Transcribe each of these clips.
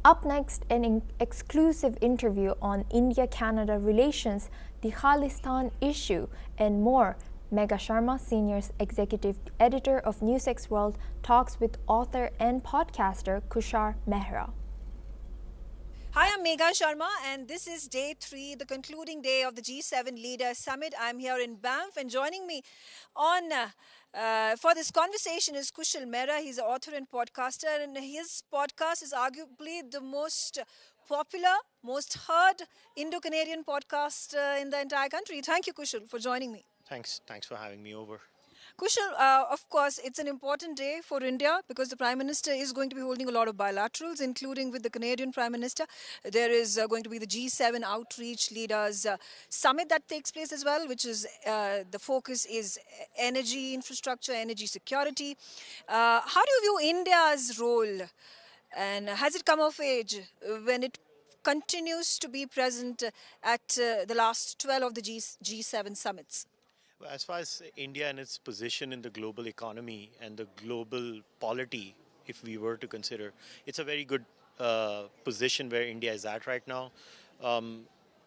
Up next, an exclusive interview on India-Canada relations, the Khalistan issue, and more. Megha Sharma, Senior Executive Editor of NewsX World, talks with author and podcaster Kushal Mehra. Hi, I'm Megha Sharma, and this is day 3, the concluding day of the G7 Leaders Summit. I'm here in Banff, and joining me on for this conversation is Kushal Mehra. He's an author and podcaster, and his podcast is arguably the most popular, most heard Indo-Canadian podcast in the entire country. Thank you, Kushal, for joining me. Thanks for having me over. Kushal, of course, it's an important day for India because the Prime Minister is going to be holding a lot of bilaterals, including with the Canadian Prime Minister. There is going to be the G7 Outreach Leaders Summit that takes place as well, which is the focus is energy infrastructure, energy security. How do you view India's role, and has it come of age when it continues to be present at the last 12 of the G7 summits? Well, as far as India and its position in the global economy and the global polity, if we were to consider, it's a very good position where India is at right now. Um,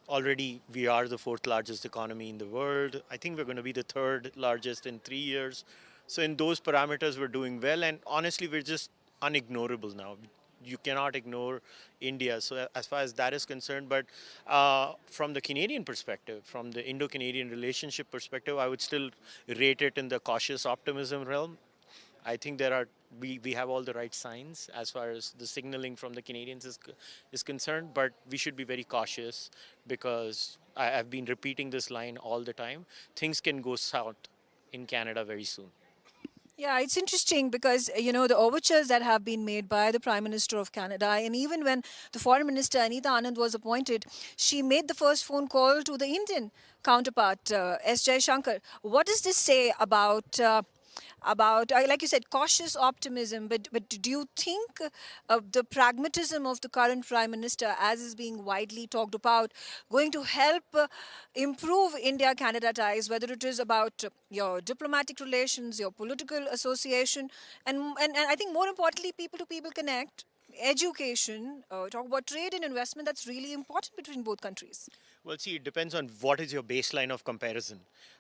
Already, we are the fourth largest economy in the world. I think we're going to be the third largest in 3 years. So, in those parameters, we're doing well. And honestly, we're just unignorable now. You cannot ignore India. So, as far as that is concerned, but from the Canadian perspective, from the Indo-Canadian relationship perspective, I would still rate it in the cautious optimism realm. I think we have all the right signs as far as the signaling from the Canadians is concerned, but we should be very cautious because I've been repeating this line all the time. Things can go south in Canada very soon. Yeah, it's interesting because, the overtures that have been made by the Prime Minister of Canada, and even when the Foreign Minister Anita Anand was appointed, she made the first phone call to the Indian counterpart, S. Shankar. What does this say about like you said, cautious optimism, but do you think the pragmatism of the current Prime Minister, as is being widely talked about, going to help improve India-Canada ties, whether it is about your diplomatic relations, your political association, and I think more importantly, people-to-people connect, education, talk about trade and investment, that's really important between both countries? Well, see, it depends on what is your baseline of comparison.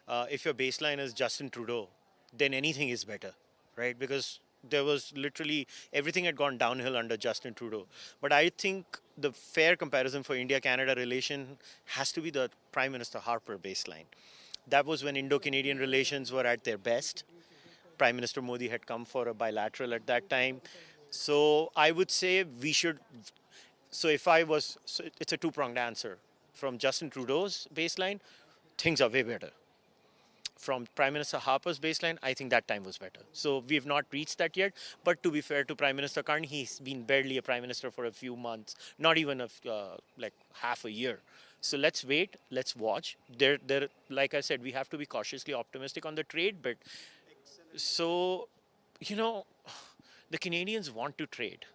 If your baseline is Justin Trudeau, then anything is better, right? Because there was literally everything had gone downhill under Justin Trudeau. But I think the fair comparison for India-Canada relation has to be the Prime Minister Harper baseline. That was when Indo-Canadian relations were at their best. Prime Minister Modi had come for a bilateral at that time. So I would say we should. So if I was, so it's a two-pronged answer. From Justin Trudeau's baseline, things are way better. From Prime Minister Harper's baseline, I think that time was better. So we've not reached that yet. But to be fair to Prime Minister Karni, he's been barely a Prime Minister for a few months, not even like half a year. So let's wait, let's watch. Like I said, we have to be cautiously optimistic on the trade bit. So, you know, the Canadians want to trade.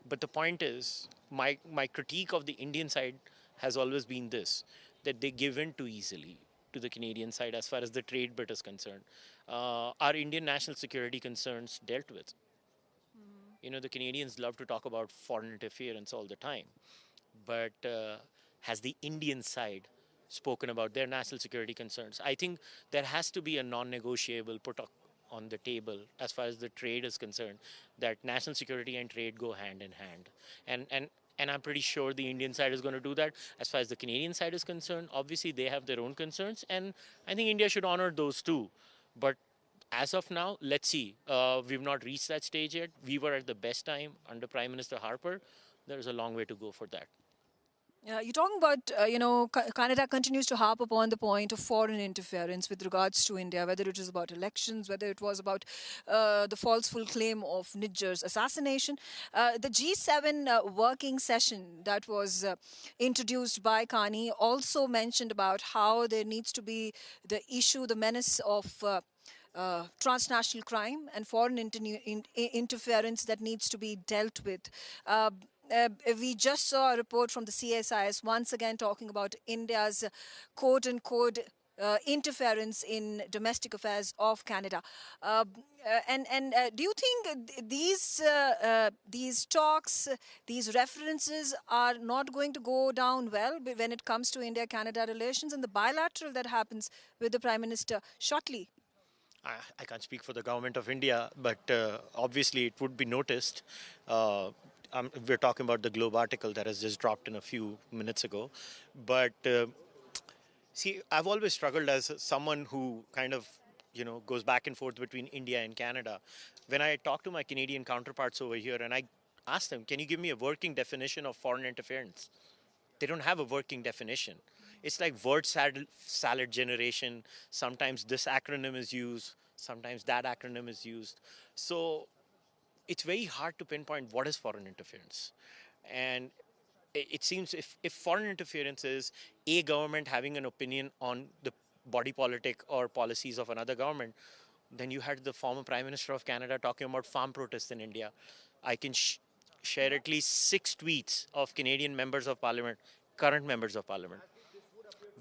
But the point is, my critique of the Indian side has always been this, that they give in too easily to the Canadian side as far as the trade bit is concerned. Our Indian national security concerns dealt with. You know, the Canadians love to talk about foreign interference all the time. But has the Indian side spoken about their national security concerns? I think there has to be a non-negotiable put on the table as far as the trade is concerned, that national security and trade go hand in hand. And I'm pretty sure the Indian side is going to do that. As far as the Canadian side is concerned, obviously they have their own concerns, and I think India should honor those too. But as of now, let's see. We've not reached that stage yet. We were at the best time under Prime Minister Harper. There's a long way to go for that. You're talking about, Canada continues to harp upon the point of foreign interference with regards to India, whether it is about elections, whether it was about the falseful claim of Nijjar's assassination. The G7 working session that was introduced by Kani also mentioned about how there needs to be the issue, the menace of transnational crime and foreign interference that needs to be dealt with. We just saw a report from the CSIS once again talking about India's quote unquote interference in domestic affairs of Canada. Do you think these talks, these references are not going to go down well when it comes to India-Canada relations and the bilateral that happens with the Prime Minister shortly? I can't speak for the government of India, but obviously it would be noticed. We're talking about the Globe article that has just dropped in a few minutes ago. But see, I've always struggled as someone who kind of, goes back and forth between India and Canada. When I talk to my Canadian counterparts over here and I ask them, can you give me a working definition of foreign interference? They don't have a working definition. It's like word salad generation. Sometimes this acronym is used, sometimes that acronym is used. So it's very hard to pinpoint what is foreign interference. And it seems if foreign interference is a government having an opinion on the body politic or policies of another government, then you had the former Prime Minister of Canada talking about farm protests in India. I can share at least 6 tweets of Canadian members of parliament, current members of parliament,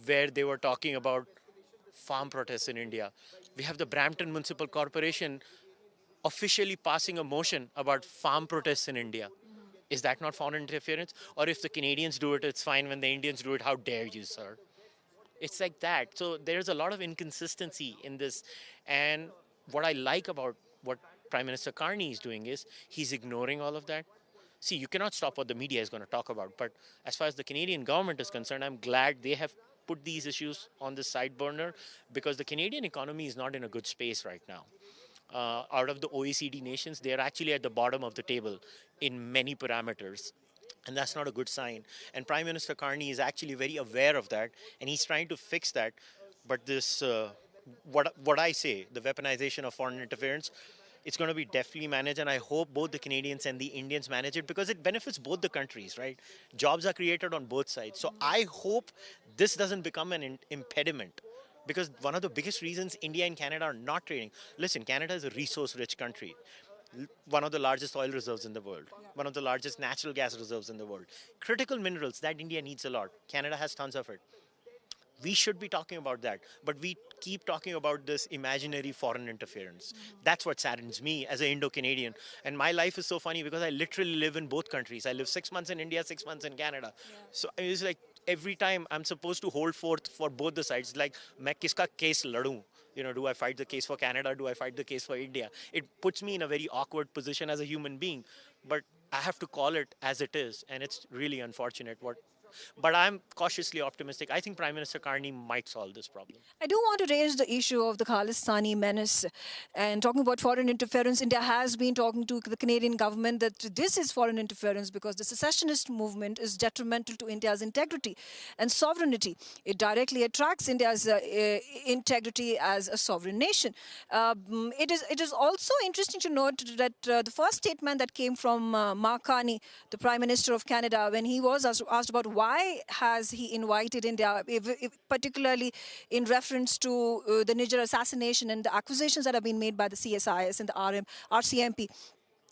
where they were talking about farm protests in India. We have the Brampton Municipal Corporation officially passing a motion about farm protests in India. Is that not foreign interference? Or if the Canadians do it, it's fine. When the Indians do it, how dare you, sir? It's like that. So there's a lot of inconsistency in this. And what I like about what Prime Minister Carney is doing is he's ignoring all of that. See, you cannot stop what the media is going to talk about. But as far as the Canadian government is concerned, I'm glad they have put these issues on the side burner because the Canadian economy is not in a good space right now. Out of the OECD nations, they're actually at the bottom of the table in many parameters. And that's not a good sign. And Prime Minister Carney is actually very aware of that, and he's trying to fix that. But this, what I say, the weaponization of foreign interference, it's going to be deftly managed, and I hope both the Canadians and the Indians manage it because it benefits both the countries, right? Jobs are created on both sides. So I hope this doesn't become an impediment. Because one of the biggest reasons India and Canada are not trading, listen, Canada is a resource-rich country, one of the largest oil reserves in the world, one of the largest natural gas reserves in the world. Critical minerals that India needs a lot. Canada has tons of it. We should be talking about that, but we keep talking about this imaginary foreign interference. That's what saddens me as an Indo-Canadian. And my life is so funny because I literally live in both countries. I live 6 months in India, 6 months in Canada. So it's like every time I'm supposed to hold forth for both the sides. Like, मैं किसका case लड़ूं? Do I fight the case for Canada? Do I fight the case for India? It puts me in a very awkward position as a human being. But I have to call it as it is, and it's really unfortunate but I'm cautiously optimistic. I think Prime Minister Carney might solve this problem. I do want to raise the issue of the Khalistani menace. And talking about foreign interference, India has been talking to the Canadian government that this is foreign interference because the secessionist movement is detrimental to India's integrity and sovereignty. It directly attracts India's integrity as a sovereign nation. It is also interesting to note that the first statement that came from Mark Carney, the Prime Minister of Canada, when he was asked about why has he invited India, particularly in reference to the Niger assassination and the accusations that have been made by the CSIS and the RCMP.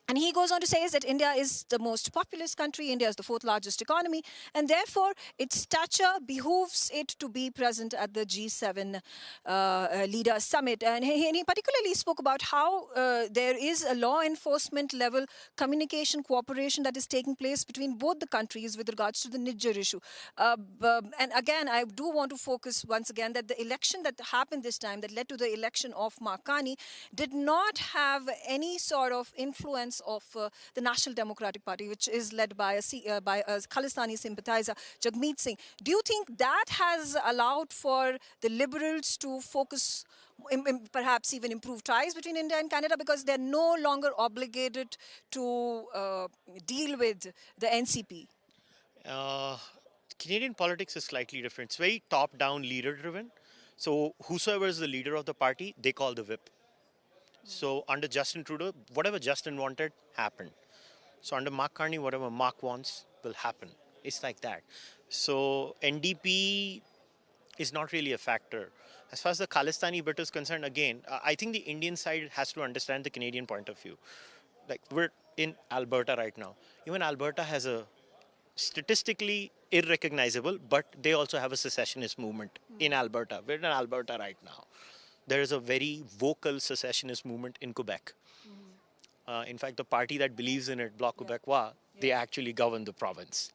And he goes on to say is that India is the most populous country, India is the 4th largest economy, and therefore its stature behooves it to be present at the G7 Leaders Summit. And he particularly spoke about how there is a law enforcement level communication cooperation that is taking place between both the countries with regards to the Niger issue. And again, I do want to focus once again that the election that happened this time, that led to the election of Mark Carney, did not have any sort of influence of the National Democratic Party, which is led by a Khalistani sympathizer, Jagmeet Singh. Do you think that has allowed for the Liberals to focus, perhaps even improve ties between India and Canada because they're no longer obligated to deal with the NCP? Canadian politics is slightly different. It's very top-down, leader-driven. So whosoever is the leader of the party, they call the whip. So under Justin Trudeau, whatever Justin wanted happened. So under Mark Carney, whatever Mark wants will happen. It's like that. So NDP is not really a factor. As far as the Khalistani bit is concerned, again, I think the Indian side has to understand the Canadian point of view. Like, we're in Alberta right now. Even Alberta has a statistically irrecognizable, but they also have a secessionist movement in Alberta. We're in Alberta right now. There is a very vocal secessionist movement in Quebec. In fact, the party that believes in it, Bloc Québécois, they actually govern the province.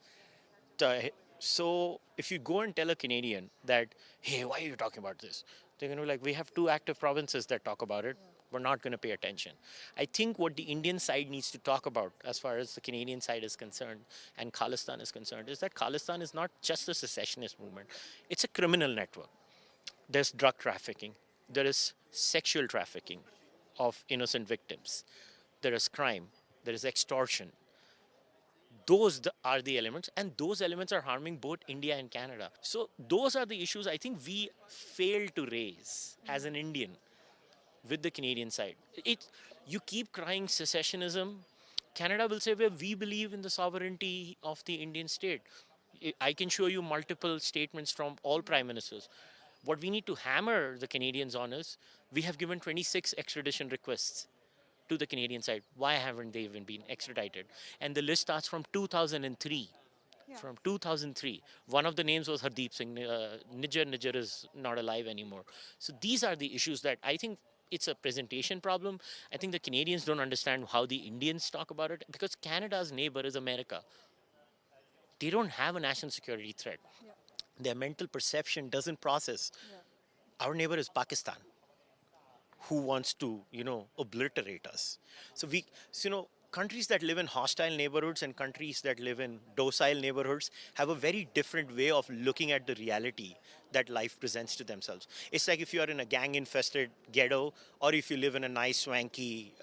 So if you go and tell a Canadian that, hey, why are you talking about this? They're going to be like, we have 2 active provinces that talk about it. We're not going to pay attention. I think what the Indian side needs to talk about, as far as the Canadian side is concerned and Khalistan is concerned, is that Khalistan is not just a secessionist movement. It's a criminal network. There's drug trafficking. There is sexual trafficking of innocent victims. There is crime. There is extortion. Those are the elements, and those elements are harming both India and Canada. So those are the issues I think we fail to raise as an Indian with the Canadian side. You keep crying secessionism. Canada will say, well, we believe in the sovereignty of the Indian state. I can show you multiple statements from all prime ministers. What we need to hammer the Canadians on is, we have given 26 extradition requests to the Canadian side. Why haven't they even been extradited? And the list starts from 2003. From 2003. One of the names was Hardeep Singh. Nijar is not alive anymore. So these are the issues that I think it's a presentation problem. I think the Canadians don't understand how the Indians talk about it, because Canada's neighbor is America. They don't have a national security threat. Their mental perception doesn't process. Our neighbor is Pakistan, who wants to, obliterate us. So countries that live in hostile neighborhoods and countries that live in docile neighborhoods have a very different way of looking at the reality that life presents to themselves. It's like if you are in a gang-infested ghetto, or if you live in a nice, swanky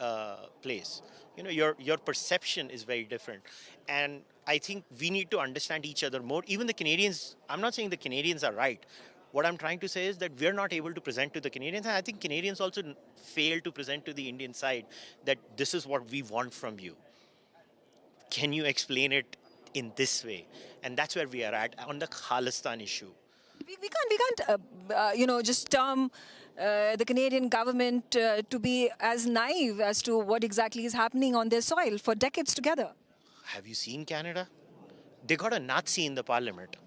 place. Your perception is very different. And I think we need to understand each other more. Even the Canadians, I'm not saying the Canadians are right. What I'm trying to say is that we're not able to present to the Canadians, and I think Canadians also fail to present to the Indian side that this is what we want from you. Can you explain it in this way? And that's where we are at on the Khalistan issue. We can't just term the Canadian government to be as naive as to what exactly is happening on their soil for decades together. Have you seen Canada? They got a Nazi in the parliament.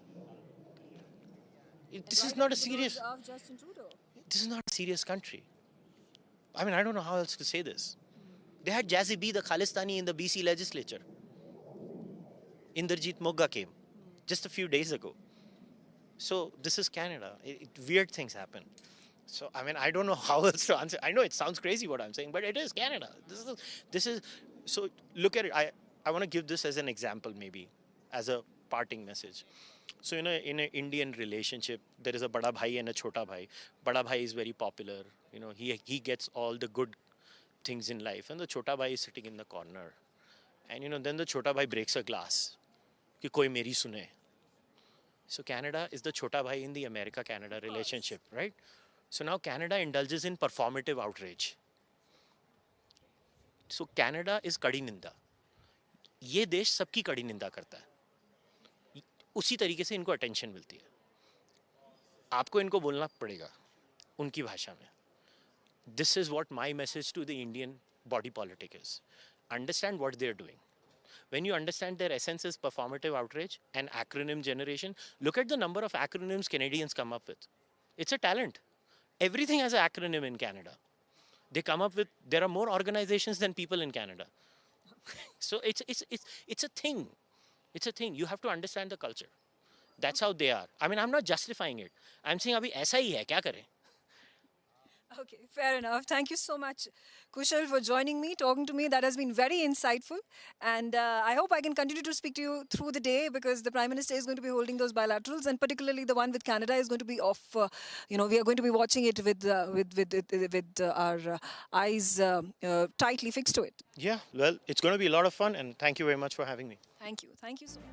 This is not a serious. This is not a serious country. I mean, I don't know how else to say this. They had Jazzy B, the Khalistani, in the BC legislature. Inderjeet Mogga came just a few days ago. So this is Canada. Weird things happen. So I mean, I don't know how else to answer. I know it sounds crazy what I'm saying, but it is Canada. This is. So look at it. I want to give this as an example, maybe, as a parting message. So in an Indian relationship, there is a bada bhai and a chota bhai. Bada bhai is very popular. He gets all the good things in life, and the chota bhai is sitting in the corner. And then the chota bhai breaks a glass. Ki koi meri sune. So Canada is the chota bhai in the America-Canada relationship, right? So now Canada indulges in performative outrage. So Canada is kadi ninda. ये देश सबकी कड़ी निंदा करता है. उसी तरीके से इनको अटेंशन मिलती है. आपको इनको बोलना पड़ेगा उनकी भाषा में. This is what my message to the Indian body politic is. Understand what they're doing. When you understand their essence is performative outrage and acronym generation, look at the number of acronyms Canadians come up with. It's a talent. Everything has an acronym in Canada. They come up with, there are more organizations than people in Canada. So it's a thing. It's a thing. You have to understand the culture. That's how they are. I mean, I'm not justifying it. I'm saying abhi aisa hi hai, kya kare? Okay, fair enough. Thank you so much, Kushal, for joining me, talking to me. That has been very insightful. And I hope I can continue to speak to you through the day, because the Prime Minister is going to be holding those bilaterals, and particularly the one with Canada is going to be off. We are going to be watching it with our eyes tightly fixed to it. Yeah, well, it's going to be a lot of fun, and thank you very much for having me. Thank you. Thank you so much.